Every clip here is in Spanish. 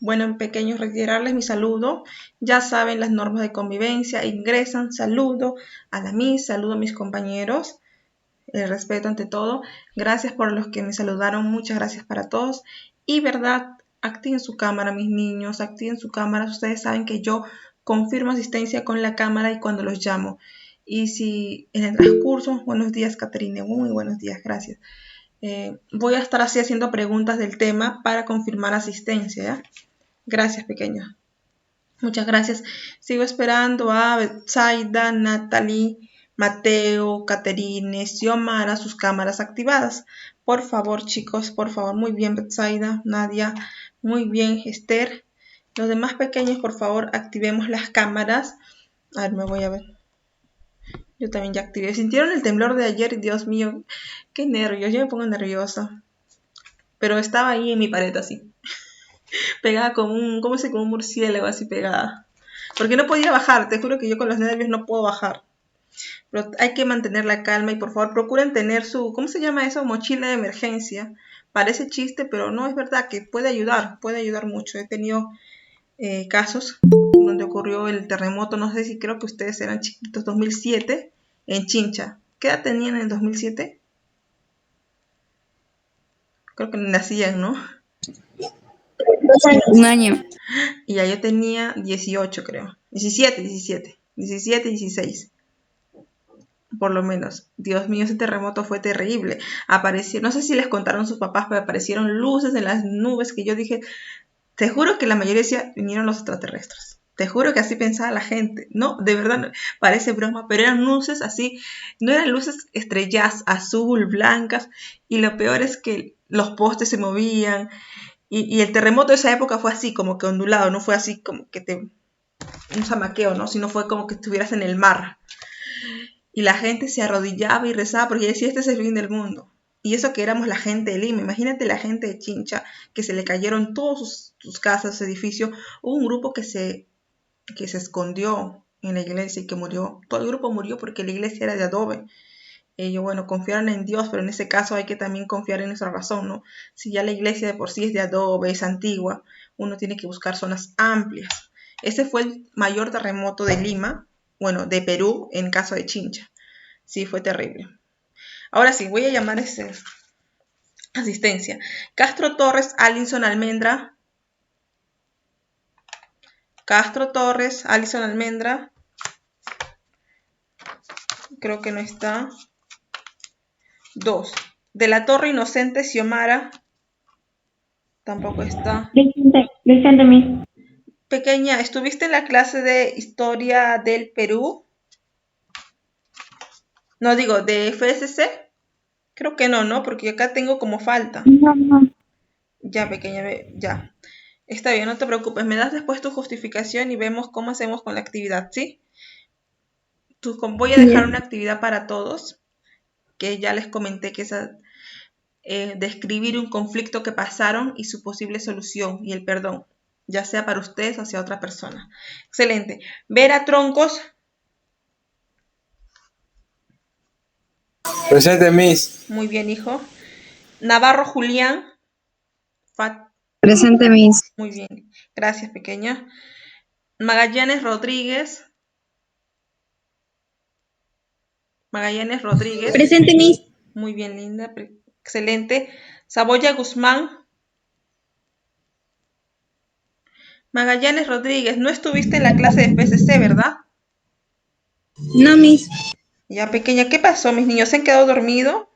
Bueno, pequeños, reiterarles mi saludo. Ya saben las normas de convivencia. Ingresan, saludo a la Miss, saludo a mis compañeros. El respeto ante todo. Gracias por los que me saludaron. Muchas gracias para todos. Y verdad, activen su cámara, mis niños. Activen su cámara. Ustedes saben que yo confirmo asistencia con la cámara y cuando los llamo. Y si en el transcurso, buenos días, Caterine. Muy buenos días, gracias. Voy a estar así haciendo preguntas del tema para confirmar asistencia, ¿ya? Gracias, pequeños. Muchas gracias. Sigo esperando a Betsaida, Natalie, Mateo, Caterine, Xiomara, sus cámaras activadas. Por favor, chicos, por favor. Muy bien, Betsaida, Nadia. Muy bien, Esther. Los demás pequeños, por favor, activemos las cámaras. A ver, me voy a ver. Yo también ya activé. ¿Sintieron el temblor de ayer? Dios mío, qué nervios. Yo me pongo nerviosa. Pero estaba ahí en mi pared así. Pegada como un, ¿cómo se? Como un murciélago así pegada. Porque no podía bajar, te juro que yo con los nervios no puedo bajar. Pero hay que mantener la calma y por favor procuren tener su, ¿cómo se llama eso? Mochila de emergencia. Parece chiste, pero no, es verdad que puede ayudar mucho. He tenido casos donde ocurrió el terremoto, no sé si creo que ustedes eran chiquitos, 2007, en Chincha. ¿Qué edad tenían en el 2007? Creo que nacían, ¿no? 2 años. Un año. Y ya yo tenía 18, creo. 17, 16. Por lo menos. Dios mío, ese terremoto fue terrible. Apareció, no sé si les contaron sus papás, pero aparecieron luces en las nubes que yo dije, te juro que la mayoría decía, vinieron los extraterrestres. Te juro que así pensaba la gente. No, de verdad, no, parece broma, pero eran luces así, no eran luces estrellas azul, blancas, y lo peor es que los postes se movían, y el terremoto de esa época fue así, como que ondulado, no fue así como que un zamaqueo, ¿no? Sino fue como que estuvieras en el mar. Y la gente se arrodillaba y rezaba porque decía, este es el fin del mundo. Y eso que éramos la gente de Lima. Imagínate la gente de Chincha, que se le cayeron todas sus casas, su edificio. Hubo un grupo que se escondió en la iglesia y que murió. Todo el grupo murió porque la iglesia era de adobe. Ellos, bueno, confiaron en Dios, pero en ese caso hay que también confiar en nuestra razón, ¿no? Si ya la iglesia de por sí es de adobe, es antigua, uno tiene que buscar zonas amplias. Ese fue el mayor terremoto de Lima, bueno, de Perú, en caso de Chincha. Sí, fue terrible. Ahora sí, voy a llamar a asistencia. Castro Torres, Alison Almendra. Castro Torres, Alison Almendra. Creo que no está. 2. De la Torre Inocente, Xiomara. Tampoco está. Presente, Miss. Pequeña, ¿estuviste en la clase de Historia del Perú? No, digo, de FSC. Creo que no, ¿no? Porque acá tengo como falta. No. Ya, pequeña, ya. Está bien, no te preocupes. Me das después tu justificación y vemos cómo hacemos con la actividad, ¿sí? Voy a dejar una actividad para todos, que ya les comenté que es describir un conflicto que pasaron y su posible solución y el perdón, ya sea para ustedes o hacia otra persona. Excelente. Vera Troncos. Presente, Miss. Muy bien, hijo. Navarro Julián. Presente, Miss. Muy bien. Gracias, pequeña. Magallanes Rodríguez. Presente, Miss. Muy bien, linda. Excelente. Saboya Guzmán. Magallanes Rodríguez, no estuviste en la clase de FSC, ¿verdad? No, Miss. Ya, pequeña, ¿qué pasó? ¿Mis niños se han quedado dormidos?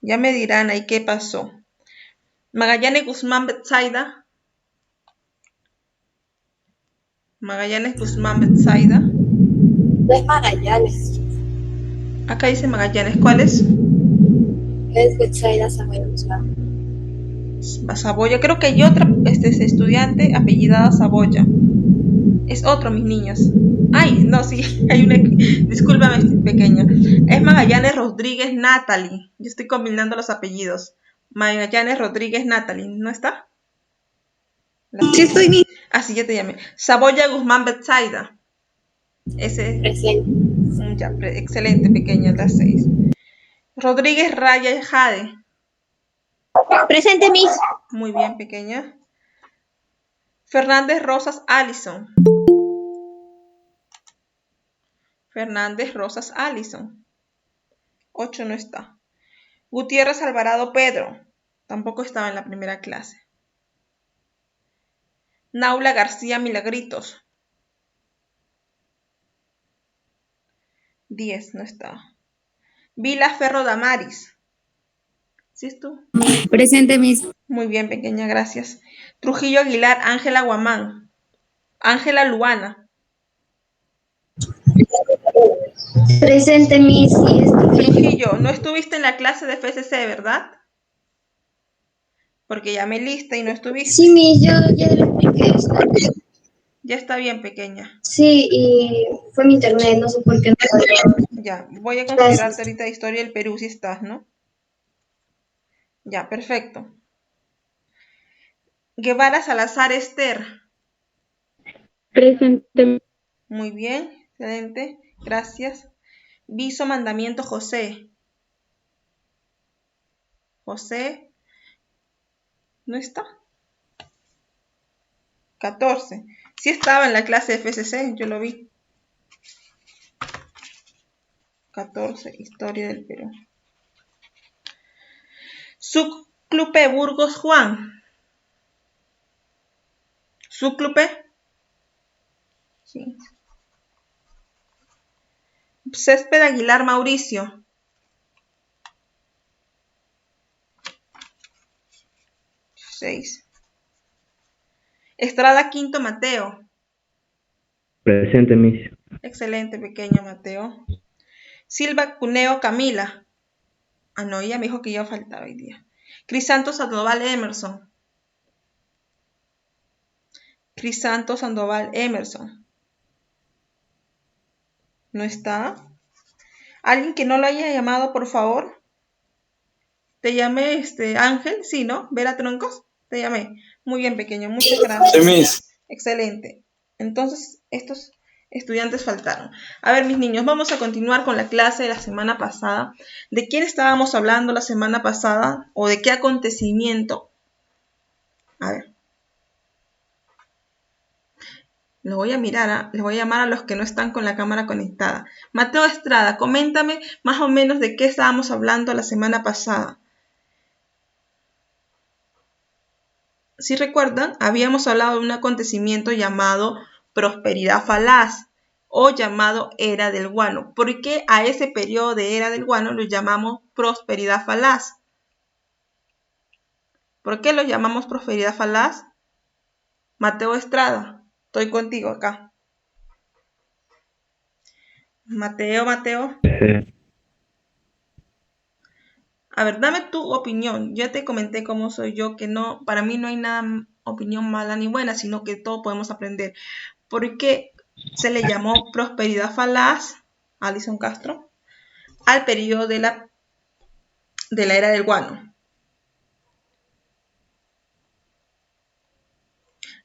Ya me dirán ahí qué pasó. Magallanes Guzmán Betsaida. Magallanes Guzmán Betsaida. No es Magallanes. Acá dice Magallanes, ¿cuál es? Es Betsaida Samuel Guzmán. Saboya, creo que hay otra estudiante apellidada Saboya. Es otro, mis niños. Ay, no, sí, hay una. Discúlpame, pequeña. Es Magallanes Rodríguez Natalie. Yo estoy combinando los apellidos. Magallanes Rodríguez Natalie, ¿no está? Sí, estoy bien. Ah, sí, ya te llamé. Saboya Guzmán Betsaida. Ese. Presente. Ya, excelente, pequeña, las 6. Rodríguez Raya Jade. Presente, Miss. Muy bien, pequeña. Fernández Rosas Allison. Fernández Rosas Allison. 8 no está. Gutiérrez Alvarado Pedro. Tampoco estaba en la primera clase. Naula García Milagritos. 10 no está. Vila Ferro Damaris. ¿Sí es tú? Presente, Miss. Muy bien, pequeña, gracias. Trujillo Aguilar Ángela Guamán. Ángela Luana. Presente, Miss. Y Trujillo, no estuviste en la clase de FCC, ¿verdad? Porque llamé lista y no estuviste. Sí, Miss, yo ya le expliqué eso. Ya está bien, pequeña. Sí, y fue mi internet, no sé por qué no. Ya, voy a Gracias. considerarte ahorita historia del Perú si estás, ¿no? Ya, perfecto. Guevara Salazar Esther. Presente. Muy bien, excelente, gracias. Viso Mandamiento José. José, ¿no está? 14. Sí estaba en la clase de FCC, yo lo vi. 14, Historia del Perú. Súclupe Burgos Juan. Súclupe. Sí. Césped Aguilar Mauricio. 6. Estrada Quinto Mateo. Presente, Miss. Excelente, pequeño Mateo. Silva Cuneo Camila. Ah, no, ella me dijo que iba a faltar hoy día. Crisanto Sandoval Emerson. Crisanto Sandoval Emerson. ¿No está? ¿Alguien que no lo haya llamado, por favor? Te llamé, Ángel, sí, ¿no? Vera Troncos, te llamé. Muy bien, pequeño, muchas gracias. Sí, Miss. Excelente. Entonces, estos estudiantes faltaron. A ver, mis niños, vamos a continuar con la clase de la semana pasada. ¿De quién estábamos hablando la semana pasada? ¿O de qué acontecimiento? A ver. Los voy a mirar, les voy a llamar a los que no están con la cámara conectada. Mateo Estrada, coméntame más o menos de qué estábamos hablando la semana pasada. Si recuerdan, habíamos hablado de un acontecimiento llamado prosperidad falaz o llamado era del guano. ¿Por qué a ese periodo de era del guano lo llamamos prosperidad falaz? ¿Por qué lo llamamos prosperidad falaz? Mateo Estrada, estoy contigo acá. Mateo. A ver, dame tu opinión. Ya te comenté cómo soy yo, que no, para mí no hay nada opinión mala ni buena, sino que todo podemos aprender. ¿Por qué se le llamó prosperidad falaz, Alison Castro, al periodo de la era del guano?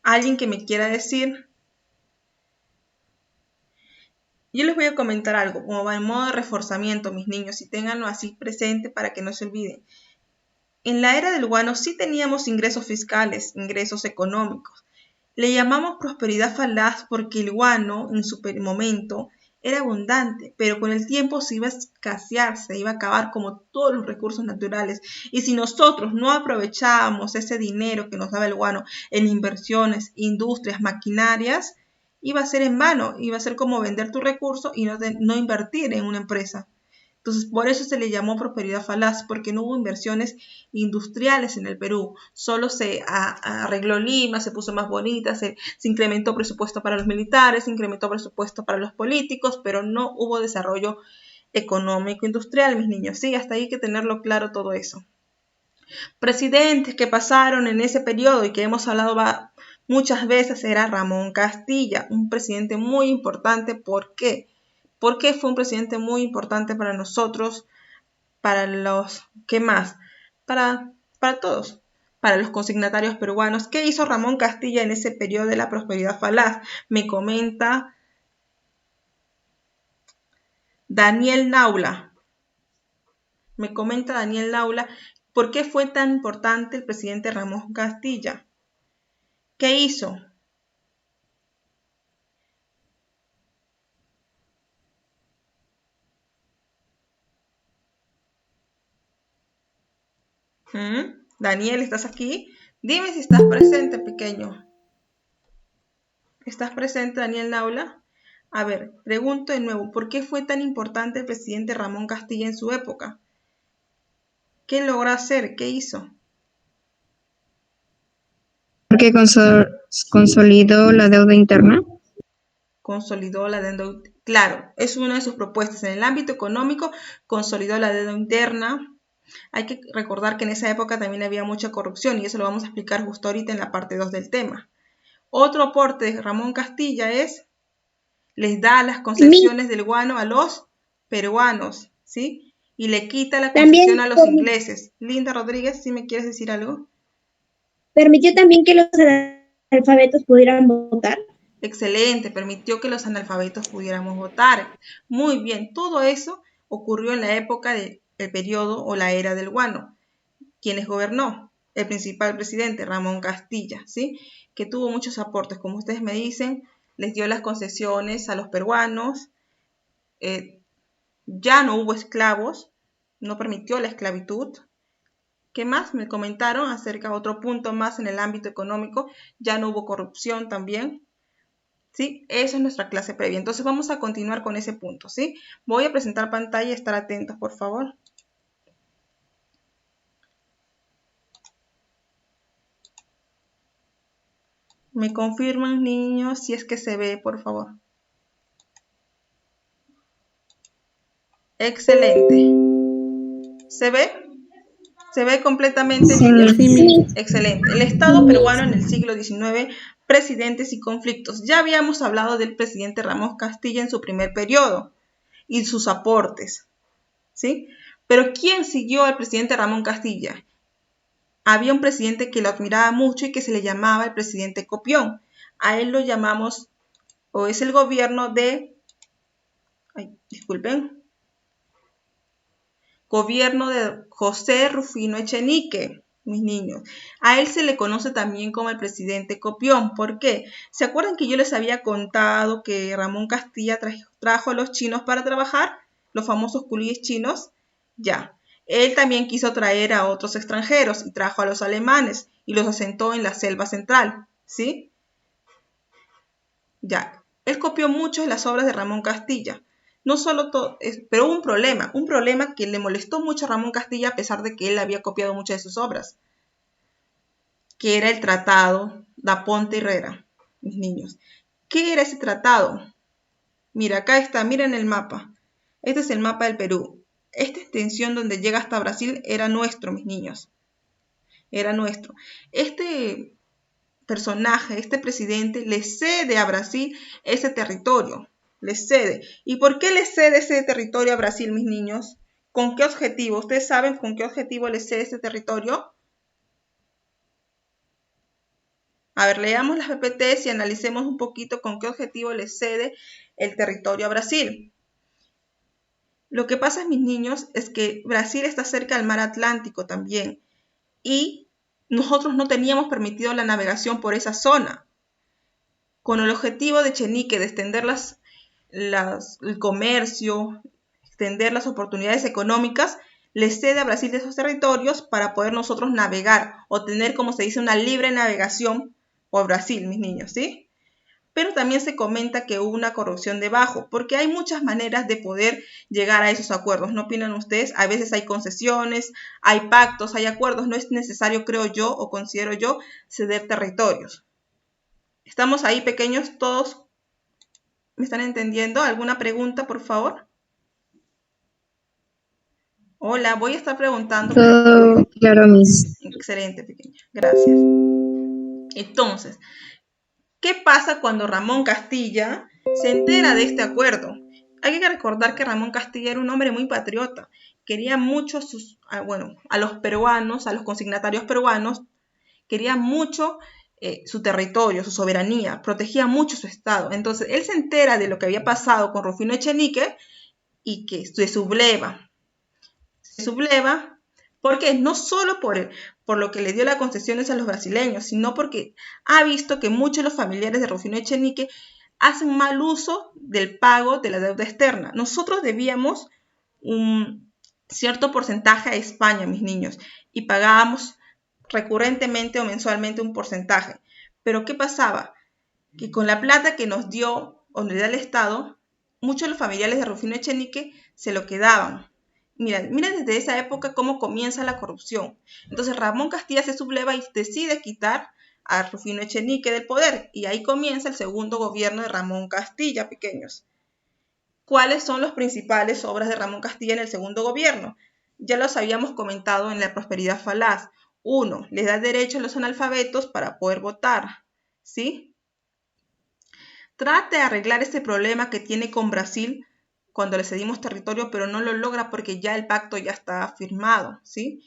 ¿Alguien que me quiera decir? Yo les voy a comentar algo, como va en modo de reforzamiento, mis niños, y ténganlo así presente para que no se olviden. En la era del guano sí teníamos ingresos fiscales, ingresos económicos. Le llamamos prosperidad falaz porque el guano, en su momento, era abundante, pero con el tiempo se iba a escasear, se iba a acabar como todos los recursos naturales. Y si nosotros no aprovechábamos ese dinero que nos daba el guano en inversiones, industrias, maquinarias, iba a ser en vano, iba a ser como vender tu recurso y no invertir en una empresa. Entonces, por eso se le llamó prosperidad falaz, porque no hubo inversiones industriales en el Perú. Solo se arregló Lima, se puso más bonita, se incrementó presupuesto para los militares, se incrementó presupuesto para los políticos, pero no hubo desarrollo económico industrial, mis niños. Sí, hasta ahí hay que tenerlo claro todo eso. Presidentes que pasaron en ese periodo y que hemos hablado muchas veces era Ramón Castilla, un presidente muy importante. ¿Por qué? Porque fue un presidente muy importante para nosotros, para los, ¿qué más? Para todos, para los consignatarios peruanos. ¿Qué hizo Ramón Castilla en ese periodo de la prosperidad falaz? Me comenta Daniel Naula. ¿Por qué fue tan importante el presidente Ramón Castilla? ¿Qué hizo? Daniel, ¿estás aquí? Dime si estás presente, pequeño. ¿Estás presente, Daniel Naula? A ver, pregunto de nuevo, ¿por qué fue tan importante el presidente Ramón Castilla en su época? ¿Qué logró hacer? ¿Qué hizo? Porque consolidó la deuda interna. Consolidó la deuda. Claro, es una de sus propuestas. En el ámbito económico, consolidó la deuda interna. Hay que recordar que en esa época también había mucha corrupción y eso lo vamos a explicar justo ahorita en la parte 2 del tema. Otro aporte de Ramón Castilla es, les da las concesiones del guano a los peruanos, ¿sí? Y le quita la concesión a los ingleses. Linda Rodríguez, ¿sí me quieres decir algo? Permitió también que los analfabetos pudieran votar. Excelente, permitió que los analfabetos pudiéramos votar. Muy bien, todo eso ocurrió en la época del periodo o la era del guano. ¿Quién les gobernó? El principal presidente, Ramón Castilla, ¿sí? Que tuvo muchos aportes, como ustedes me dicen, les dio las concesiones a los peruanos, ya no hubo esclavos, no permitió la esclavitud. ¿Qué más? Me comentaron acerca de otro punto más en el ámbito económico, ya no hubo corrupción también. ¿Sí? Eso es nuestra clase previa. Entonces vamos a continuar con ese punto, ¿sí? Voy a presentar pantalla y estar atentos, por favor. ¿Me confirman, niños, si es que se ve, por favor? Excelente. ¿Se ve? ¿Se ve completamente? Sí. Excelente. El Estado peruano en el siglo XIX, presidentes y conflictos. Ya habíamos hablado del presidente Ramón Castilla en su primer periodo y sus aportes, ¿sí? Pero ¿quién siguió al presidente Ramón Castilla? Había un presidente que lo admiraba mucho y que se le llamaba el presidente Copión. A él lo llamamos, o es el gobierno de, gobierno de José Rufino Echenique, mis niños. A él se le conoce también como el presidente Copión. ¿Por qué? ¿Se acuerdan que yo les había contado que Ramón Castilla trajo a los chinos para trabajar? Los famosos culíes chinos. Ya. Él también quiso traer a otros extranjeros y trajo a los alemanes y los asentó en la selva central, ¿sí? Ya. Él copió mucho de las obras de Ramón Castilla. No solo todo, pero hubo un problema que le molestó mucho a Ramón Castilla a pesar de que él había copiado muchas de sus obras, que era el tratado da Ponte Herrera, mis niños. ¿Qué era ese tratado? Mira, acá está, miren el mapa. Este es el mapa del Perú. Esta extensión donde llega hasta Brasil era nuestro, mis niños. Era nuestro. Este personaje, este presidente, le cede a Brasil ese territorio. Le cede. ¿Y por qué le cede ese territorio a Brasil, mis niños? ¿Con qué objetivo? ¿Ustedes saben con qué objetivo le cede ese territorio? A ver, leamos las PPTs y analicemos un poquito con qué objetivo le cede el territorio a Brasil. Lo que pasa, mis niños, es que Brasil está cerca del mar Atlántico también y nosotros no teníamos permitido la navegación por esa zona. Con el objetivo de Echenique de extender el comercio, extender las oportunidades económicas, le cede a Brasil de esos territorios para poder nosotros navegar o tener, como se dice, una libre navegación por Brasil, mis niños, ¿sí? Pero también se comenta que hubo una corrupción debajo, porque hay muchas maneras de poder llegar a esos acuerdos, ¿no opinan ustedes? A veces hay concesiones, hay pactos, hay acuerdos, no es necesario, creo yo, o considero yo, ceder territorios. ¿Estamos ahí, pequeños? ¿Todos me están entendiendo? ¿Alguna pregunta, por favor? Hola, voy a estar preguntando. Todo claro, Miss. Excelente, pequeña. Gracias. Entonces, ¿qué pasa cuando Ramón Castilla se entera de este acuerdo? Hay que recordar que Ramón Castilla era un hombre muy patriota. Quería mucho a los peruanos, a los consignatarios peruanos, quería mucho su territorio, su soberanía, protegía mucho su estado. Entonces, él se entera de lo que había pasado con Rufino Echenique y que se subleva. Se subleva Porque no solo por lo que le dio las concesiones a los brasileños, sino porque ha visto que muchos de los familiares de Rufino Echenique hacen mal uso del pago de la deuda externa. Nosotros debíamos un cierto porcentaje a España, mis niños, y pagábamos recurrentemente o mensualmente un porcentaje. Pero ¿qué pasaba? Que con la plata que nos dio o nos da el Estado, muchos de los familiares de Rufino Echenique se lo quedaban. Mira desde esa época cómo comienza la corrupción. Entonces Ramón Castilla se subleva y decide quitar a Rufino Echenique del poder. Y ahí comienza el segundo gobierno de Ramón Castilla, pequeños. ¿Cuáles son las principales obras de Ramón Castilla en el segundo gobierno? Ya los habíamos comentado en la prosperidad falaz. 1. Les da derecho a los analfabetos para poder votar. ¿Sí? Trata de arreglar este problema que tiene con Brasil cuando le cedimos territorio, pero no lo logra porque ya el pacto ya está firmado, ¿sí?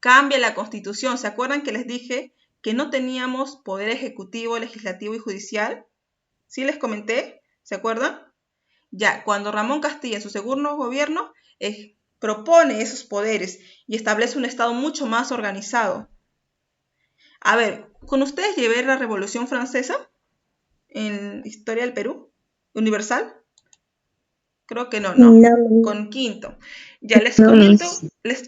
Cambia la constitución. ¿Se acuerdan que les dije que no teníamos poder ejecutivo, legislativo y judicial? ¿Sí les comenté? ¿Se acuerdan? Ya, cuando Ramón Castilla en su segundo gobierno propone esos poderes y establece un Estado mucho más organizado. A ver, ¿con ustedes llevé la Revolución Francesa en Historia del Perú? ¿Universal? Creo que no. Con quinto. Ya les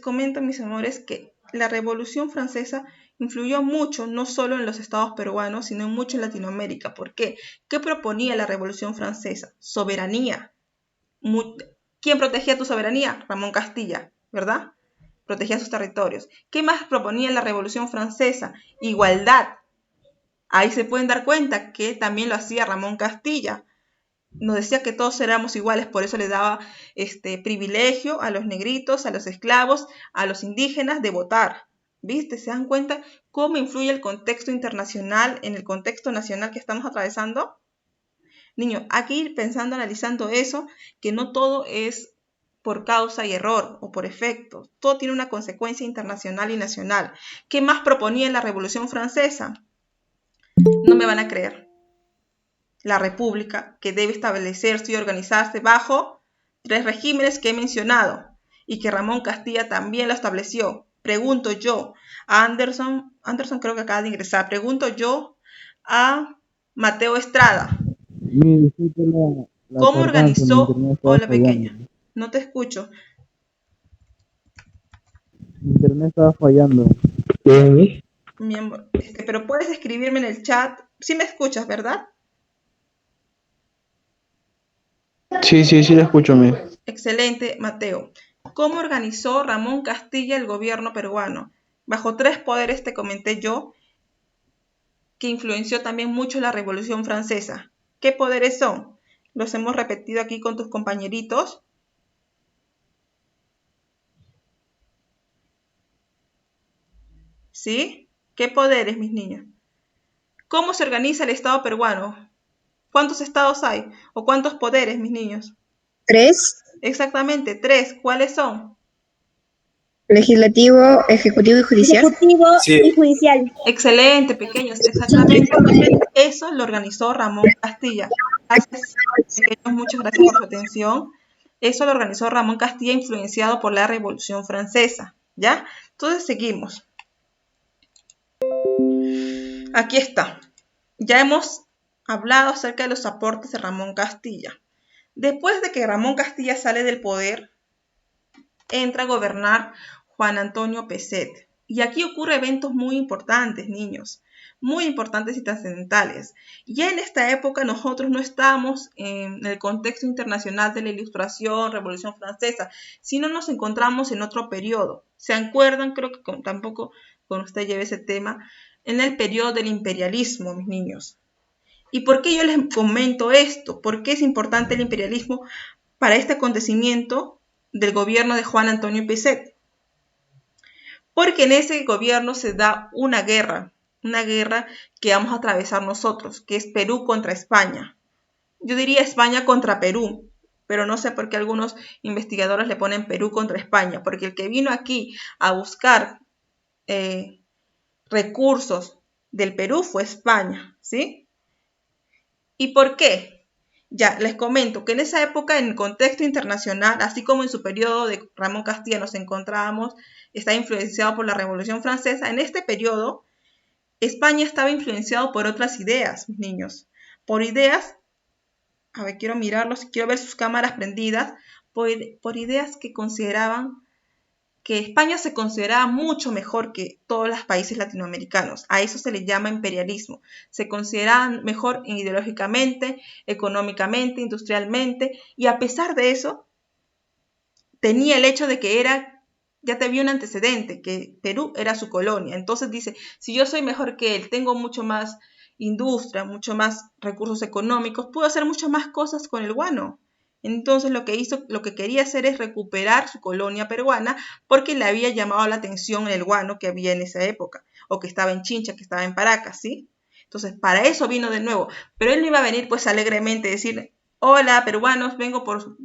comento, mis amores, que la Revolución Francesa influyó mucho, no solo en los estados peruanos, sino mucho en Latinoamérica. ¿Por qué? ¿Qué proponía la Revolución Francesa? Soberanía. ¿Quién protegía tu soberanía? Ramón Castilla, ¿verdad? Protegía sus territorios. ¿Qué más proponía la Revolución Francesa? Igualdad. Ahí se pueden dar cuenta que también lo hacía Ramón Castilla. Nos decía que todos éramos iguales, por eso le daba privilegio a los negritos, a los esclavos, a los indígenas de votar. ¿Viste? ¿Se dan cuenta cómo influye el contexto internacional en el contexto nacional que estamos atravesando? Niño, hay que ir pensando, analizando eso, que no todo es por causa y error o por efecto. Todo tiene una consecuencia internacional y nacional. ¿Qué más proponía la Revolución Francesa? No me van a creer. La República, que debe establecerse y organizarse bajo 3 regímenes que he mencionado y que Ramón Castilla también lo estableció. Pregunto yo a Anderson creo que acaba de ingresar, pregunto yo a Mateo Estrada. ¿Cómo organizó? Hola, pequeña. No te escucho. Mi internet estaba fallando. Mi amor, pero puedes escribirme en el chat. Sí me escuchas, ¿verdad? Sí, la escucho, mi. Excelente, Mateo. ¿Cómo organizó Ramón Castilla el gobierno peruano? Bajo 3 poderes te comenté yo, que influenció también mucho la Revolución Francesa. ¿Qué poderes son? Los hemos repetido aquí con tus compañeritos. ¿Sí? ¿Qué poderes, mis niños? ¿Cómo se organiza el Estado peruano? ¿Cuántos estados hay? ¿O cuántos poderes, mis niños? 3. Exactamente, 3. ¿Cuáles son? Legislativo, ejecutivo y judicial. Ejecutivo y judicial. Excelente, pequeños, exactamente. Eso lo organizó Ramón Castilla. Gracias, pequeños, muchas gracias por su atención. Eso lo organizó Ramón Castilla, influenciado por la Revolución Francesa. ¿Ya? Entonces seguimos. Aquí está. Ya hemos hablado acerca de los aportes de Ramón Castilla. Después de que Ramón Castilla sale del poder, entra a gobernar Juan Antonio Pezet. Y aquí ocurren eventos muy importantes, niños, muy importantes y trascendentales. Ya en esta época nosotros no estábamos en el contexto internacional de la Ilustración, Revolución Francesa, sino nos encontramos en otro periodo. ¿Se acuerdan? Creo que tampoco con usted lleve ese tema, en el periodo del imperialismo, mis niños. ¿Y por qué yo les comento esto? ¿Por qué es importante el imperialismo para este acontecimiento del gobierno de Juan Antonio Pezet? Porque en ese gobierno se da una guerra que vamos a atravesar nosotros, que es Perú contra España. Yo diría España contra Perú, pero no sé por qué algunos investigadores le ponen Perú contra España, porque el que vino aquí a buscar recursos del Perú fue España, ¿sí? ¿Y por qué? Ya, les comento que en esa época, en el contexto internacional, así como en su periodo de Ramón Castilla nos encontrábamos, está influenciado por la Revolución Francesa, en este periodo España estaba influenciado por otras ideas, mis niños, por ideas, a ver, quiero mirarlos, quiero ver sus cámaras prendidas, por ideas que consideraban que España se consideraba mucho mejor que todos los países latinoamericanos. A eso se le llama imperialismo. Se consideraban mejor ideológicamente, económicamente, industrialmente, y a pesar de eso, tenía el hecho de que ya tenía un antecedente, que Perú era su colonia. Entonces dice, si yo soy mejor que él, tengo mucho más industria, mucho más recursos económicos, puedo hacer muchas más cosas con el guano. Entonces lo que quería hacer es recuperar su colonia peruana porque le había llamado la atención el guano que había en esa época, o que estaba en Chincha, que estaba en Paracas, ¿sí? Entonces para eso vino de nuevo, pero él no iba a venir pues alegremente a decir, hola peruanos, vengo por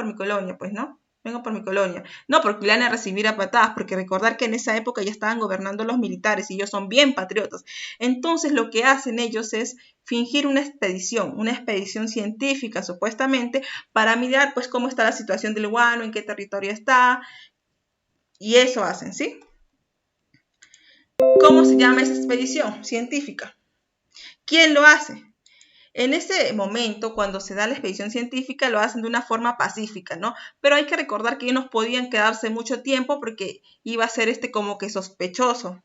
mi colonia, pues no, vengo por mi colonia. No, porque le van a recibir a patadas, porque recordar que en esa época ya estaban gobernando los militares y ellos son bien patriotas. Entonces lo que hacen ellos es fingir una expedición científica supuestamente, para mirar pues cómo está la situación del guano, en qué territorio está, y eso hacen, ¿sí? ¿Cómo se llama esa expedición científica? ¿Quién lo hace? En ese momento, cuando se da la expedición científica, lo hacen de una forma pacífica, ¿no? Pero hay que recordar que ellos no podían quedarse mucho tiempo porque iba a ser como que sospechoso.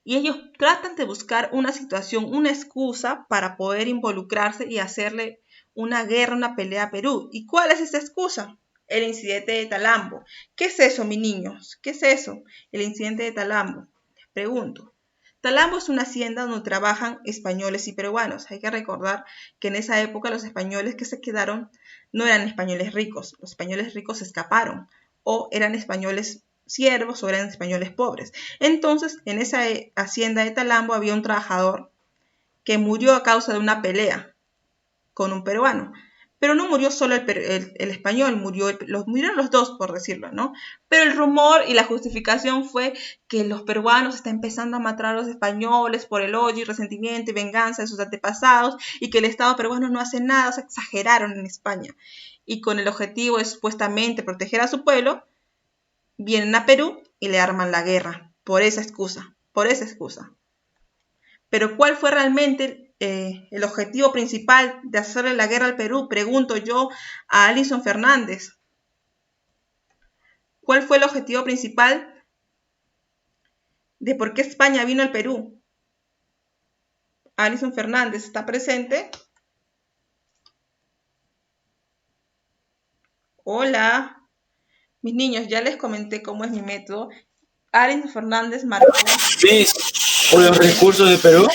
Y ellos tratan de buscar una situación, una excusa para poder involucrarse y hacerle una guerra, una pelea a Perú. ¿Y cuál es esa excusa? El incidente de Talambo. ¿Qué es eso, mis niños? ¿Qué es eso? El incidente de Talambo. Pregunto. Talambo es una hacienda donde trabajan españoles y peruanos. Hay que recordar que en esa época los españoles que se quedaron no eran españoles ricos. Los españoles ricos escaparon o eran españoles siervos o eran españoles pobres. Entonces, en esa hacienda de Talambo había un trabajador que murió a causa de una pelea con un peruano. Pero no murió solo el español, murieron los dos, por decirlo, ¿no? Pero el rumor y la justificación fue que los peruanos están empezando a matar a los españoles por el odio y resentimiento y venganza de sus antepasados y que el Estado peruano no hace nada, se exageraron en España. Y con el objetivo de supuestamente proteger a su pueblo, vienen a Perú y le arman la guerra, por esa excusa. Pero ¿cuál fue realmente el objetivo principal de hacerle la guerra al Perú? Pregunto yo a Alison Fernández. ¿Cuál fue el objetivo principal de por qué España vino al Perú? Alison Fernández, ¿está presente? Hola. Mis niños, ya les comenté cómo es mi método. Alison Fernández marcó. ¿Por los recursos de Perú?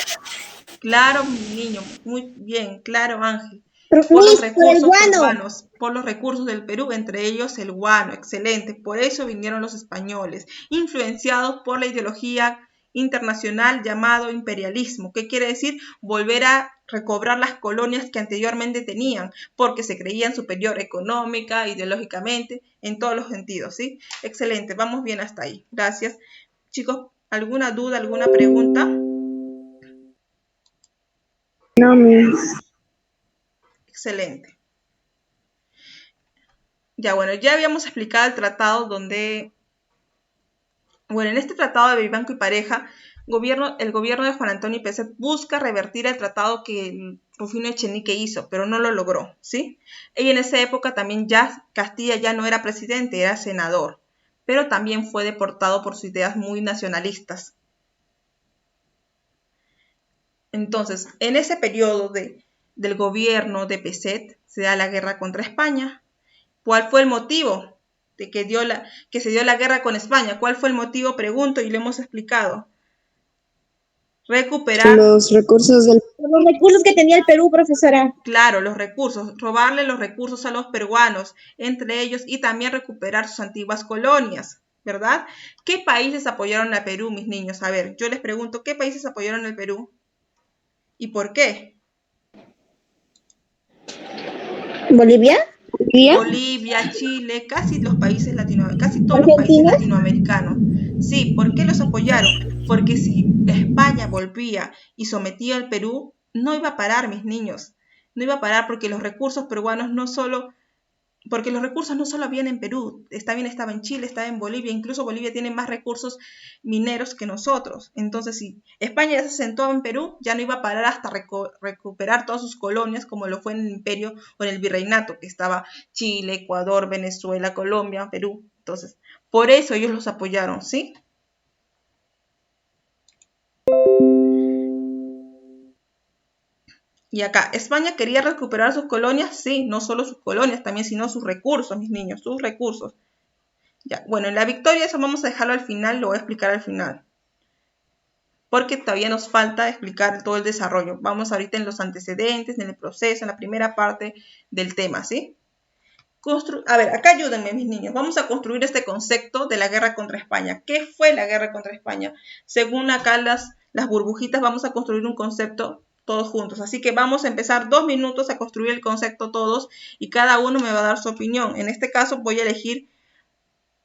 Claro, mi niño, muy bien, claro, Ángel. Por Por los el recursos guano. peruanos, por los recursos del Perú, entre ellos el guano, excelente. Por eso vinieron los españoles, influenciados por la ideología internacional llamado imperialismo. ¿Qué quiere decir? Volver a recobrar las colonias que anteriormente tenían, porque se creían superior económica, ideológicamente, en todos los sentidos, ¿sí? Excelente, vamos bien hasta ahí. Gracias. Chicos, ¿alguna duda, alguna pregunta? No, miss. Excelente. Ya, bueno, ya habíamos explicado el tratado donde, bueno, en este tratado de Vivanco y Pareja, el gobierno de Juan Antonio Pezet busca revertir el tratado que Rufino Echenique hizo, pero no lo logró, ¿sí? Y en esa época también ya Castilla ya no era presidente, era senador, pero también fue deportado por sus ideas muy nacionalistas. Entonces, en ese periodo del gobierno de Pezet se da la guerra contra España. ¿Cuál fue el motivo de que se dio la guerra con España? ¿Cuál fue el motivo? Pregunto y lo hemos explicado. Recuperar. Los recursos que tenía el Perú, profesora. Claro, los recursos, robarle los recursos a los peruanos, entre ellos, y también recuperar sus antiguas colonias, ¿verdad? ¿Qué países apoyaron a Perú, mis niños? A ver, yo les pregunto, ¿qué países apoyaron al Perú? ¿Y por qué? ¿Bolivia? Bolivia, Chile, casi todos los países latinoamericanos. Sí, ¿por qué los apoyaron? Porque si España volvía y sometía al Perú, no iba a parar, mis niños. no iba a parar porque los recursos peruanos no solo habían en Perú, también estaba en Chile, estaba en Bolivia, incluso Bolivia tiene más recursos mineros que nosotros. Entonces, si España ya se sentó en Perú, ya no iba a parar hasta recuperar todas sus colonias, como lo fue en el imperio o en el virreinato, que estaba Chile, Ecuador, Venezuela, Colombia, Perú. Entonces, por eso ellos los apoyaron, ¿sí? Y acá, ¿España quería recuperar sus colonias? Sí, no solo sus colonias también, sino sus recursos, mis niños, sus recursos. Ya, bueno, en la victoria eso vamos a dejarlo al final, lo voy a explicar al final. Porque todavía nos falta explicar todo el desarrollo. Vamos ahorita en los antecedentes, en el proceso, en la primera parte del tema, ¿sí? A ver, acá ayúdenme, mis niños. Vamos a construir este concepto de la guerra contra España. ¿Qué fue la guerra contra España? Según acá las burbujitas, vamos a construir un concepto todos juntos. Así que vamos a empezar 2 minutos a construir el concepto todos y cada uno me va a dar su opinión. En este caso voy a elegir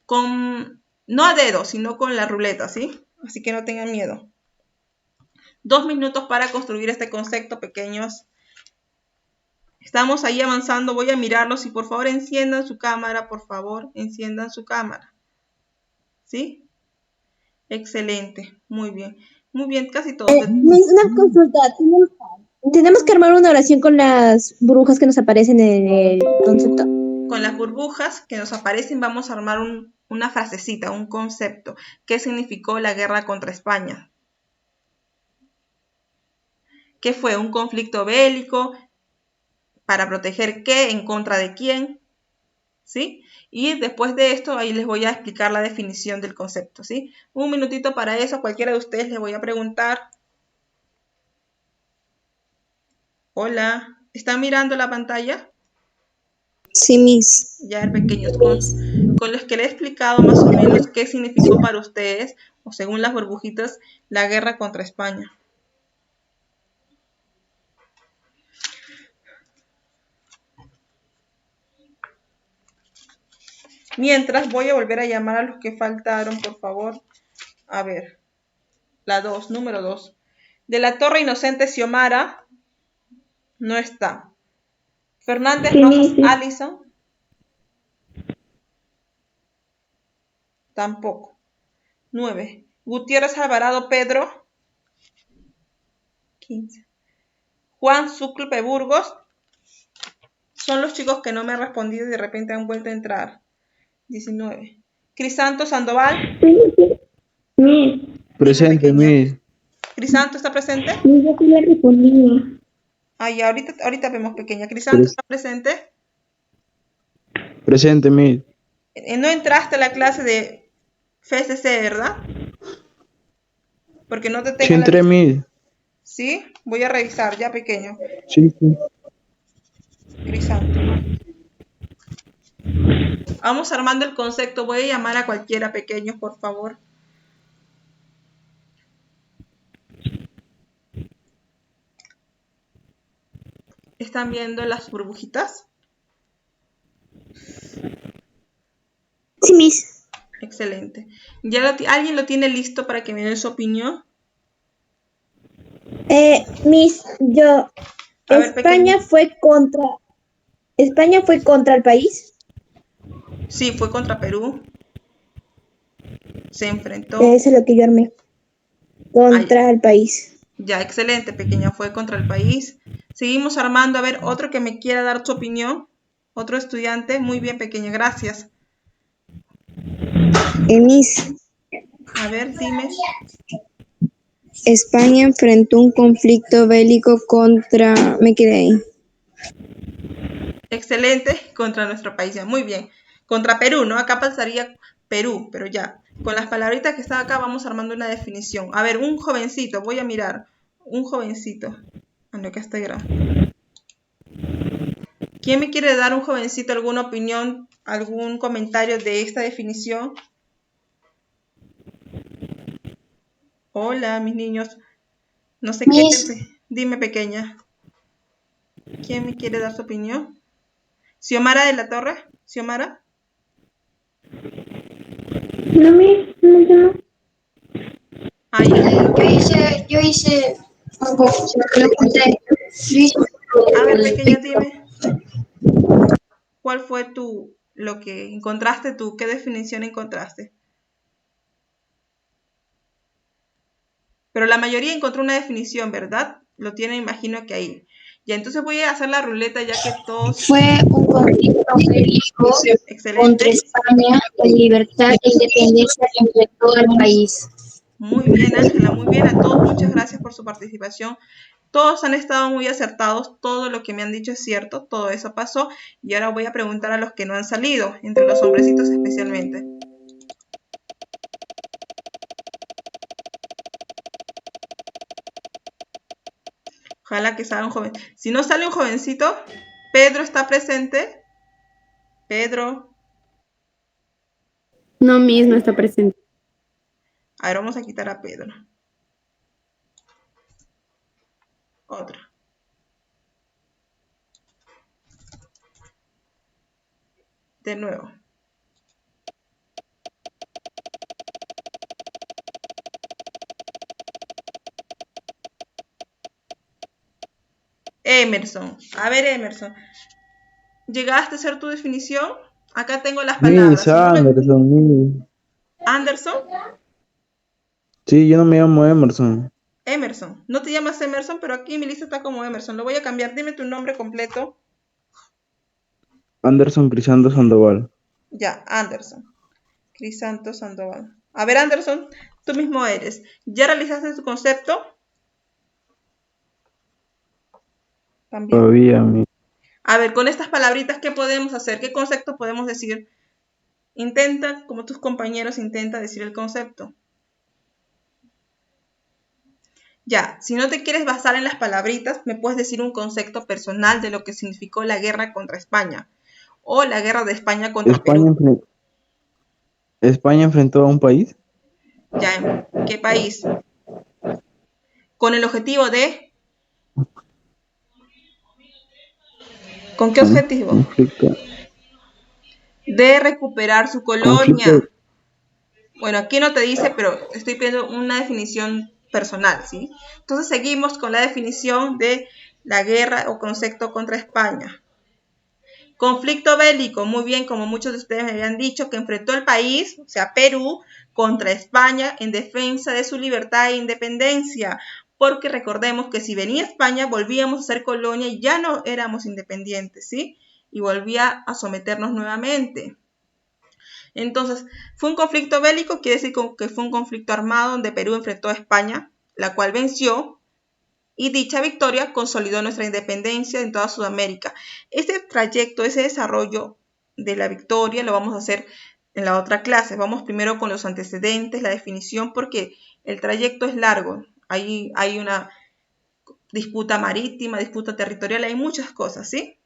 no a dedo, sino con la ruleta, ¿sí? Así que no tengan miedo. 2 minutos para construir este concepto, pequeños. Estamos ahí avanzando, voy a mirarlos y por favor enciendan su cámara, por favor, enciendan su cámara. ¿Sí? Excelente, muy bien. Muy bien, casi todos. Una consulta. ¿Tenemos que armar una oración con las burbujas que nos aparecen en el concepto? Con las burbujas que nos aparecen vamos a armar una frasecita, un concepto. ¿Qué significó la guerra contra España? ¿Qué fue? ¿Un conflicto bélico? ¿Para proteger qué? ¿En contra de quién? ¿Sí? Y después de esto, ahí les voy a explicar la definición del concepto, ¿sí? Un minutito para eso, cualquiera de ustedes les voy a preguntar. Hola, ¿están mirando la pantalla? Sí, Miss. Ya, pequeños, con los que le he explicado más o menos qué significó para ustedes, o según las burbujitas, la guerra contra España. Mientras voy a volver a llamar a los que faltaron, por favor. A ver, la 2, número 2. De la Torre Inocente Xiomara, no está. Fernández Rosas Allison, tampoco. 9. Gutiérrez Alvarado Pedro, 15. Juan Suclupe Burgos, son los chicos que no me han respondido y de repente han vuelto a entrar. 19. Crisanto Sandoval. Presente, Miss. ¿Crisanto está presente? Yo sí le respondí. Ah, ya, ahorita vemos, pequeña. ¿Crisanto está presente? Presente, Miss. No entraste a la clase de FSC, ¿verdad? Porque no te tengo. Sí, entré, Miss. ¿Sí? Voy a revisar, ya, pequeño. Sí, sí. Crisanto. Vamos armando el concepto. Voy a llamar a cualquiera, pequeños, por favor. ¿Están viendo las burbujitas? Sí, Miss. Excelente. ¿Ya alguien lo tiene listo para que me dé su opinión? Miss, yo. A ver, España fue contra el país. Sí, fue contra Perú. Se enfrentó. Eso es lo que yo armé. Contra el país. Ya, excelente, pequeña. Fue contra el país. Seguimos armando. A ver, otro que me quiera dar su opinión. Otro estudiante. Muy bien, pequeña. Gracias. Miss, A ver, dime. España enfrentó un conflicto bélico contra... Me quedé ahí. Excelente. Contra nuestro país. Ya, muy bien. Contra Perú, ¿no? Acá pasaría Perú, pero ya. Con las palabritas que están acá vamos armando una definición. A ver, un jovencito. Voy a mirar. Un jovencito. Ah, no, que está grabando. ¿Quién me quiere dar, un jovencito, alguna opinión, algún comentario de esta definición? Hola, mis niños. No sé qué. Dime, pequeña. ¿Quién me quiere dar su opinión? ¿Xiomara de la Torre? ¿Xiomara? No. Ah, ya. Yo hice un poco, ver, pequeña, dime, ¿cuál fue lo que encontraste tú? ¿Qué definición encontraste? Pero la mayoría encontró una definición, ¿verdad? Lo tienen, imagino que ahí. Ya, entonces voy a hacer la ruleta ya que todos... Fue un conflicto bélico Excelente. contra España en libertad e independencia entre todo el país. Muy bien, Ángela, muy bien. A todos, muchas gracias por su participación. Todos han estado muy acertados, todo lo que me han dicho es cierto, todo eso pasó. Y ahora voy a preguntar a los que no han salido, entre los hombrecitos especialmente. Ojalá que salga un joven. Si no sale un jovencito, Pedro está presente. Pedro. No mismo está presente. A ver, vamos a quitar a Pedro. Otro. De nuevo. Emerson. A ver, Emerson. ¿Llegaste a hacer tu definición? Acá tengo las palabras. Miss Si no me- Anderson, Miss. Anderson. Sí, yo no me llamo Emerson. Emerson. No te llamas Emerson, pero aquí mi lista está como Emerson. Lo voy a cambiar. Dime tu nombre completo. Anderson Crisanto Sandoval. Ya, Anderson. Crisanto Sandoval. A ver, Anderson, tú mismo eres. ¿Ya realizaste tu concepto? También. Todavía, Miss. A ver, con estas palabritas, ¿qué podemos hacer? ¿Qué concepto podemos decir? Intenta, como tus compañeros, intenta decir el concepto. Ya, si no te quieres basar en las palabritas, me puedes decir un concepto personal de lo que significó la guerra contra España o la guerra de España contra España, Perú. España enfrentó a un país. Ya, ¿en qué país? Con el objetivo de... ¿Con qué objetivo? Conflicto. De recuperar su colonia. Conflicto. Bueno, aquí no te dice, pero estoy pidiendo una definición personal, ¿sí? Entonces seguimos con la definición de la guerra o concepto contra España. Conflicto bélico, muy bien, como muchos de ustedes me habían dicho, que enfrentó el país, o sea, Perú, contra España en defensa de su libertad e independencia. Porque recordemos que si venía España, volvíamos a ser colonia y ya no éramos independientes, ¿sí? Y volvía a someternos nuevamente. Entonces, fue un conflicto bélico, quiere decir que fue un conflicto armado donde Perú enfrentó a España, la cual venció, y dicha victoria consolidó nuestra independencia en toda Sudamérica. Ese trayecto, ese desarrollo de la victoria lo vamos a hacer en la otra clase. Vamos primero con los antecedentes, la definición, porque el trayecto es largo. Hay una disputa marítima, disputa territorial, hay muchas cosas, ¿sí?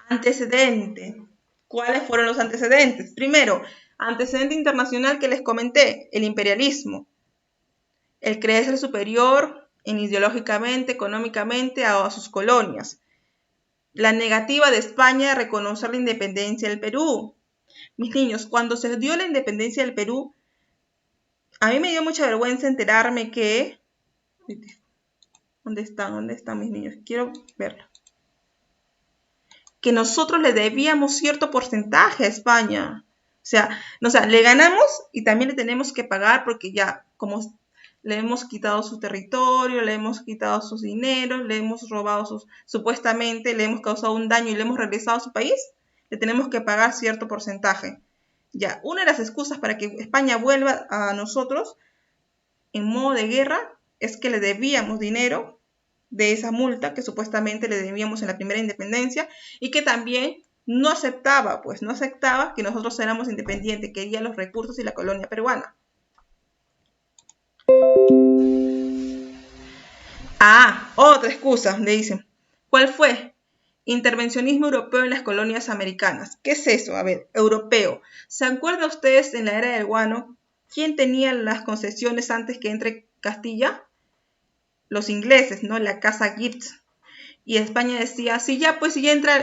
Antecedente. ¿Cuáles fueron los antecedentes? Primero, antecedente internacional que les comenté, el imperialismo. El creer superior ideológicamente, económicamente a sus colonias. La negativa de España de reconocer la independencia del Perú. Mis niños, cuando se dio la independencia del Perú, a mí me dio mucha vergüenza enterarme que... ¿Dónde están mis niños? Quiero verlo. Que nosotros le debíamos cierto porcentaje a España. O sea, le ganamos y también le tenemos que pagar porque ya, como le hemos quitado su territorio, le hemos quitado sus dineros, le hemos robado supuestamente le hemos causado un daño y le hemos regresado a su país, le tenemos que pagar cierto porcentaje. Ya, una de las excusas para que España vuelva a nosotros en modo de guerra es que le debíamos dinero de esa multa que supuestamente le debíamos en la primera independencia y que también no aceptaba que nosotros éramos independientes, quería los recursos y la colonia peruana. Otra excusa, le dicen. ¿Cuál fue? Intervencionismo europeo en las colonias americanas. ¿Qué es eso? A ver, europeo. ¿Se acuerdan ustedes en la era del guano quién tenía las concesiones antes que entre Castilla? Los ingleses, ¿no? La casa Gibbs. Y España decía, sí, ya, pues si ya entran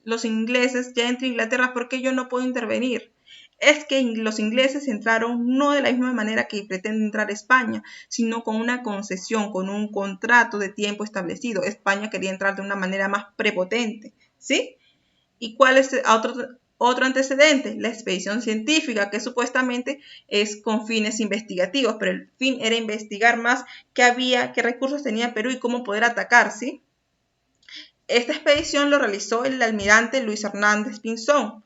los ingleses, ya entra Inglaterra, ¿por qué yo no puedo intervenir? es que los ingleses entraron no de la misma manera que pretende entrar España, sino con una concesión, con un contrato de tiempo establecido. España quería entrar de una manera más prepotente, ¿sí? ¿Y cuál es otro antecedente? La expedición científica, que supuestamente es con fines investigativos, pero el fin era investigar más qué había, qué recursos tenía Perú y cómo poder atacar, ¿sí? Esta expedición lo realizó el almirante Luis Hernández Pinzón,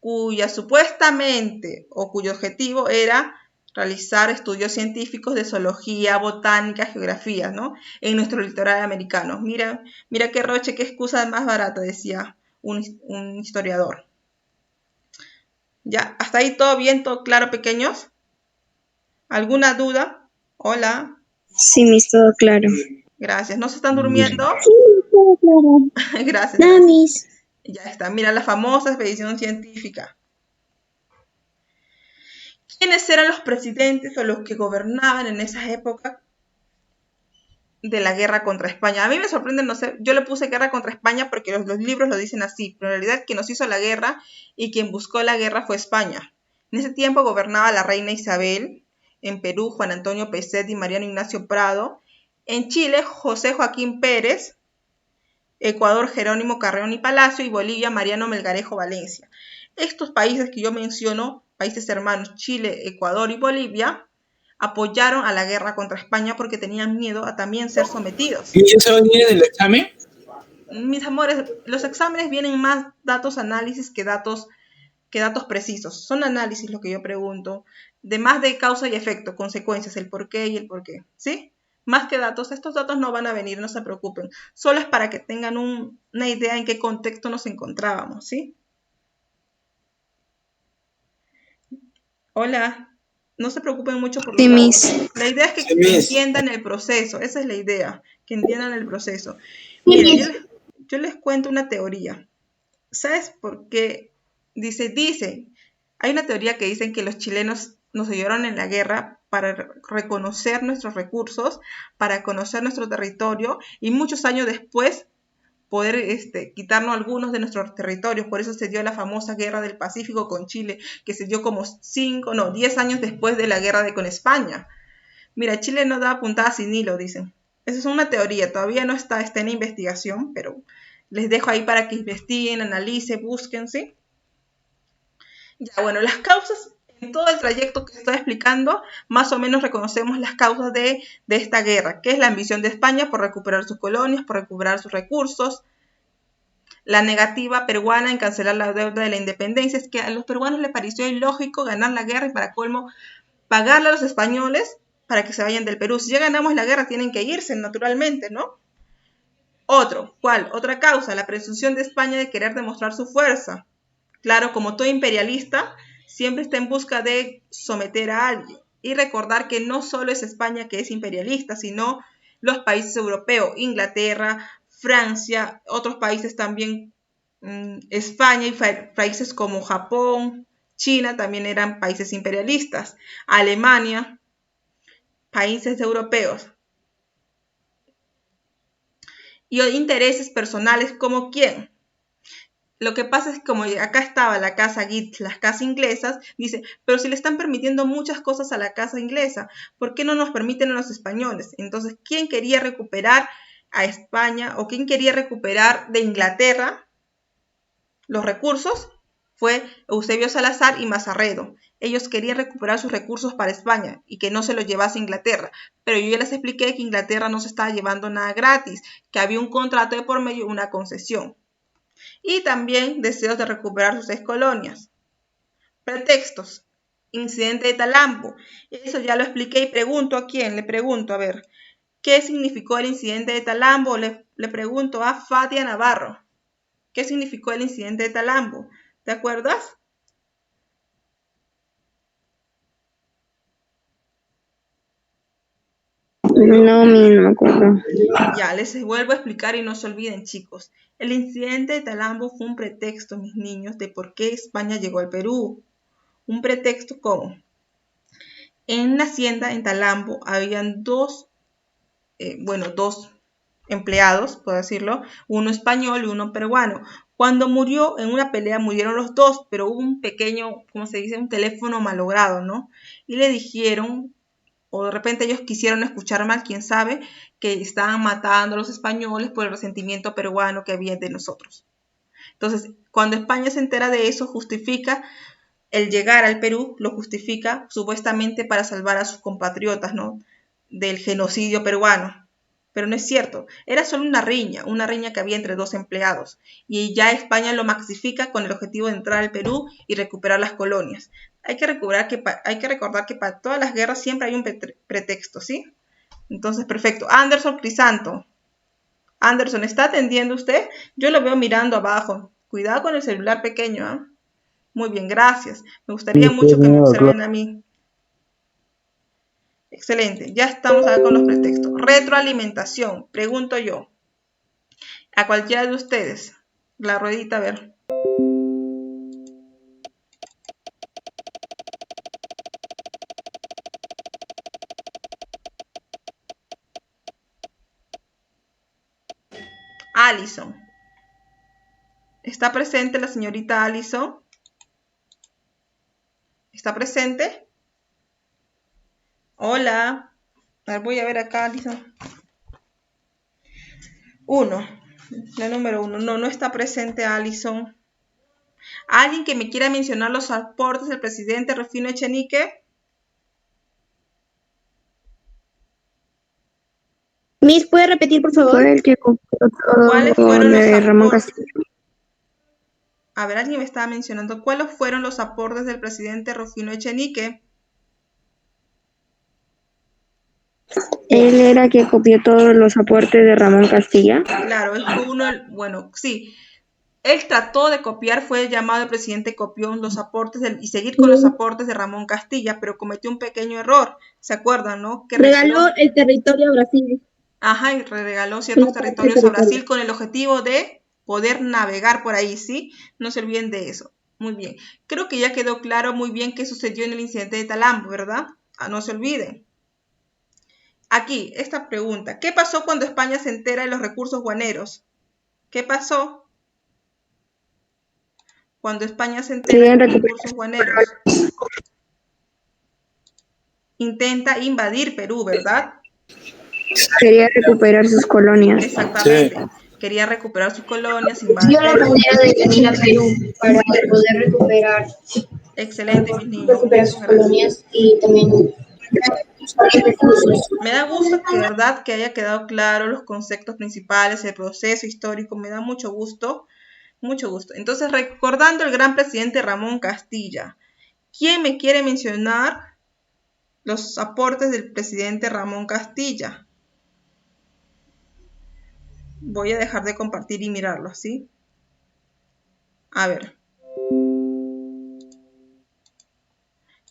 cuya supuestamente o cuyo objetivo era realizar estudios científicos de zoología, botánica, geografía, ¿no? En nuestro litoral americano. Mira qué roche, qué excusa más barata, decía un historiador. Ya, hasta ahí todo bien, todo claro, pequeños. ¿Alguna duda? Hola. Sí, Miss, todo claro. Gracias. ¿No se están durmiendo? Sí, todo claro. Gracias. Nada, Miss. Ya está. Mira la famosa expedición científica. ¿Quiénes eran los presidentes o los que gobernaban en esa época de la guerra contra España? A mí me sorprende, no sé, yo le puse guerra contra España porque los libros lo dicen así, pero en realidad quien nos hizo la guerra y quien buscó la guerra fue España. En ese tiempo gobernaba la reina Isabel, en Perú Juan Antonio Pezet y Mariano Ignacio Prado, en Chile José Joaquín Pérez, Ecuador Jerónimo Carreón y Palacio y Bolivia Mariano Melgarejo Valencia. Estos países que yo menciono, países hermanos Chile, Ecuador y Bolivia, apoyaron a la guerra contra España porque tenían miedo a también ser sometidos. ¿Y eso va a venir en el examen? Mis amores, los exámenes vienen más datos análisis que datos precisos. Son análisis lo que yo pregunto, de más de causa y efecto, consecuencias, el por qué y el por qué, ¿sí? Más que datos, estos datos no van a venir, no se preocupen. Solo es para que tengan una idea en qué contexto nos encontrábamos, ¿sí? Hola, no se preocupen mucho por los Sí, datos. Miss. La idea es que Sí, Miss. entiendan el proceso, esa es la idea, que entiendan el proceso. Miren, yo les cuento una teoría. ¿Sabes por qué? Dice, hay una teoría que dicen que los chilenos nos ayudaron en la guerra para reconocer nuestros recursos, para conocer nuestro territorio y muchos años después poder quitarnos algunos de nuestros territorios. Por eso se dio la famosa guerra del Pacífico con Chile, que se dio como 10 años después de la guerra con España. Mira, Chile no da puntada sin hilo, dicen. Esa es una teoría, todavía no está en investigación, pero les dejo ahí para que investiguen, analicen, busquen, ¿sí? Ya, bueno, las causas, en todo el trayecto que estoy explicando, más o menos reconocemos las causas de esta guerra, que es la ambición de España por recuperar sus colonias, por recuperar sus recursos, la negativa peruana en cancelar la deuda de la independencia. Es que a los peruanos les pareció ilógico ganar la guerra y para colmo pagarle a los españoles para que se vayan del Perú. Si ya ganamos la guerra tienen que irse naturalmente, ¿no? Otra causa, la presunción de España de querer demostrar su fuerza. Claro, como todo imperialista, siempre está en busca de someter a alguien. Y recordar que no solo es España que es imperialista, sino los países europeos, Inglaterra, Francia, otros países también, España y países como Japón, China también eran países imperialistas. Alemania, países europeos. Y intereses personales como quién. Lo que pasa es que como acá estaba la casa Gibbs, las casas inglesas, dice, pero si le están permitiendo muchas cosas a la casa inglesa, ¿por qué no nos permiten a los españoles? Entonces, ¿quién quería recuperar a España o quién quería recuperar de Inglaterra los recursos? Fue Eusebio Salazar y Mazarredo. Ellos querían recuperar sus recursos para España y que no se los llevase a Inglaterra. Pero yo ya les expliqué que Inglaterra no se estaba llevando nada gratis, que había un contrato de por medio, una concesión. Y también deseos de recuperar sus 6 colonias. Pretextos. Incidente de Talambo. Eso ya lo expliqué y pregunto a quién. Le pregunto, a ver, ¿qué significó el incidente de Talambo? Le pregunto a Fatia Navarro. ¿Qué significó el incidente de Talambo? ¿Te acuerdas? No, no me acuerdo. Ya, les vuelvo a explicar y no se olviden, chicos. El incidente de Talambo fue un pretexto, mis niños, de por qué España llegó al Perú. Un pretexto como, en una hacienda en Talambo habían dos empleados, puedo decirlo, uno español y uno peruano. Cuando murió, en una pelea murieron los dos, pero hubo un pequeño, ¿cómo se dice? Un teléfono malogrado, ¿no? Y le dijeron, o de repente ellos quisieron escuchar mal, quién sabe, que estaban matando a los españoles por el resentimiento peruano que había de nosotros. Entonces, cuando España se entera de eso, justifica el llegar al Perú, lo justifica supuestamente para salvar a sus compatriotas, ¿no? Del genocidio peruano. Pero no es cierto, era solo una riña que había entre dos empleados, y ya España lo maxifica con el objetivo de entrar al Perú y recuperar las colonias. Hay que recordar que para todas las guerras siempre hay un pretexto, ¿sí? Entonces, perfecto. Anderson Crisanto. Anderson, ¿está atendiendo usted? Yo lo veo mirando abajo. Cuidado con el celular pequeño, ¿eh? Muy bien, gracias. Me gustaría mucho que me observen a mí. Excelente, ya estamos acá con los pretextos. Retroalimentación, pregunto yo. A cualquiera de ustedes. La ruedita, a ver. Alison. ¿Está presente la señorita Alison? ¿Está presente? Hola. A ver, voy a ver acá, Alison. 1. La número 1. No está presente Alison. ¿Alguien que me quiera mencionar los aportes del presidente Rufino Echenique? Miss, ¿puede repetir, por favor? Fue el que copió ¿Cuáles todo fueron los de Ramón aportes? Castillo. A ver, alguien me estaba mencionando. ¿Cuáles fueron los aportes del presidente Rufino Echenique? Él era que copió todos los aportes de Ramón Castilla. Claro, es uno, bueno, sí. Él trató de copiar, fue llamado el presidente copió los aportes y seguir con los aportes de Ramón Castilla, pero cometió un pequeño error. ¿Se acuerdan, no? Que Regaló el territorio a Brasil. Ajá, y regaló ciertos territorios a Brasil con el objetivo de poder navegar por ahí, ¿sí? No se olviden de eso. Muy bien. Creo que ya quedó claro muy bien qué sucedió en el incidente de Talambo, ¿verdad? No se olviden. Aquí, esta pregunta. ¿Qué pasó cuando España se entera de los recursos guaneros? ¿Qué pasó cuando España se entera de los recursos guaneros? Intenta invadir Perú, ¿verdad? Quería recuperar sus colonias. Exactamente. Sí. Quería recuperar sus colonias, invadir Dio la Perú. manera de venir a Perú para poder recuperar, Excelente, mis niños. recuperar sus Muchas gracias. colonias y también recursos. Me da gusto que, verdad, que haya quedado claro los conceptos principales, el proceso histórico. Me da mucho gusto, mucho gusto. Entonces, recordando el gran presidente Ramón Castilla, ¿quién me quiere mencionar los aportes del presidente Ramón Castilla? Voy a dejar de compartir y mirarlo, ¿sí? A ver.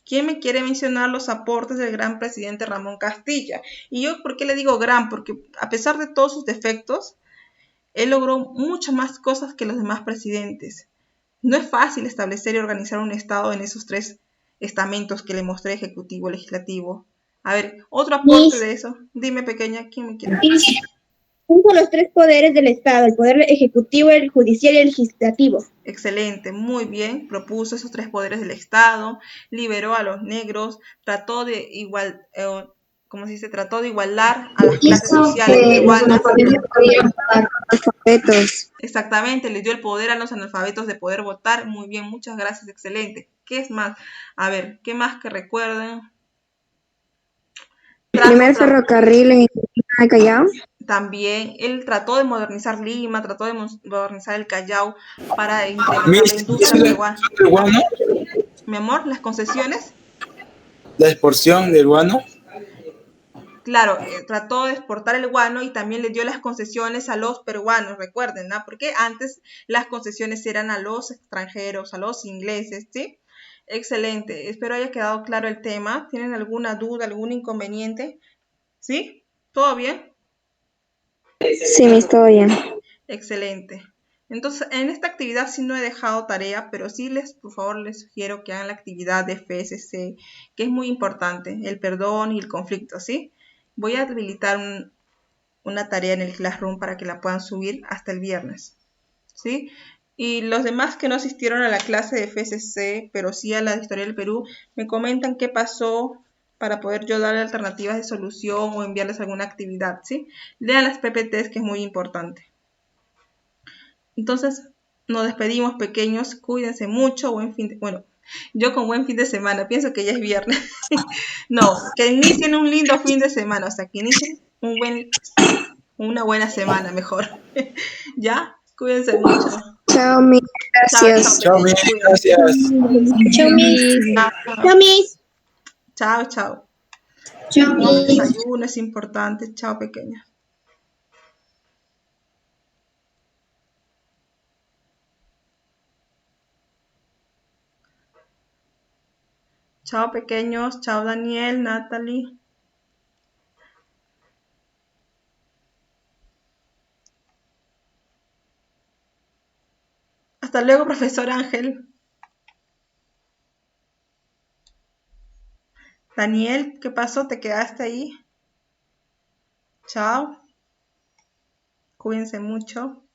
¿Quién me quiere mencionar los aportes del gran presidente Ramón Castilla? Y yo, ¿por qué le digo gran? Porque a pesar de todos sus defectos, él logró muchas más cosas que los demás presidentes. No es fácil establecer y organizar un Estado en esos 3 estamentos que le mostré, ejecutivo, legislativo. A ver, otro aporte de eso. Dime, pequeña, ¿quién me quiere? Puso los 3 poderes del Estado, el poder ejecutivo, el judicial y el legislativo. Excelente, muy bien. Propuso esos 3 poderes del Estado, liberó a los negros, trató de trató de igualar a las clases sociales peruanas. Alfabetos. Exactamente, le dio el poder a los analfabetos de poder votar. Muy bien, muchas gracias, excelente. ¿Qué es más? A ver, ¿qué más que recuerden? El primer ferrocarril en Callao. También él trató de modernizar Lima, trató de modernizar el Callao para incrementar la industria peruana. ¿El guano? Mi amor, las concesiones. ¿La exportación del guano? Claro, trató de exportar el guano y también le dio las concesiones a los peruanos, recuerden, ¿no? Porque antes las concesiones eran a los extranjeros, a los ingleses, ¿sí? Excelente, espero haya quedado claro el tema. ¿Tienen alguna duda, algún inconveniente? ¿Sí? ¿Todo bien? Sí, mi historia. Excelente. Entonces, en esta actividad sí no he dejado tarea, pero sí por favor, les sugiero que hagan la actividad de FSC, que es muy importante, el perdón y el conflicto, ¿sí? Voy a habilitar una tarea en el Classroom para que la puedan subir hasta el viernes, ¿sí? Y los demás que no asistieron a la clase de FSC, pero sí a la de Historia del Perú, me comentan qué pasó para poder yo darle alternativas de solución o enviarles alguna actividad, ¿sí? Lean las PPTs, que es muy importante. Entonces, nos despedimos, pequeños. Cuídense mucho. Bueno, yo con buen fin de semana. Pienso que ya es viernes. No, que inicien un lindo fin de semana. O sea, que inicien una buena semana, mejor. ¿Ya? Cuídense mucho. Chao, mis Chao, gracias. Chao, pequeños. Miss, Cuídense. gracias. Chao, Miss. Chao, Miss. Chao, chao. Chao, Buen Miss. desayuno es importante. Chao, pequeños. Chao, pequeños. Chao, Daniel, Natalie. Hasta luego, profesor Ángel. Daniel, ¿qué pasó? ¿Te quedaste ahí? Chao. Cuídense mucho.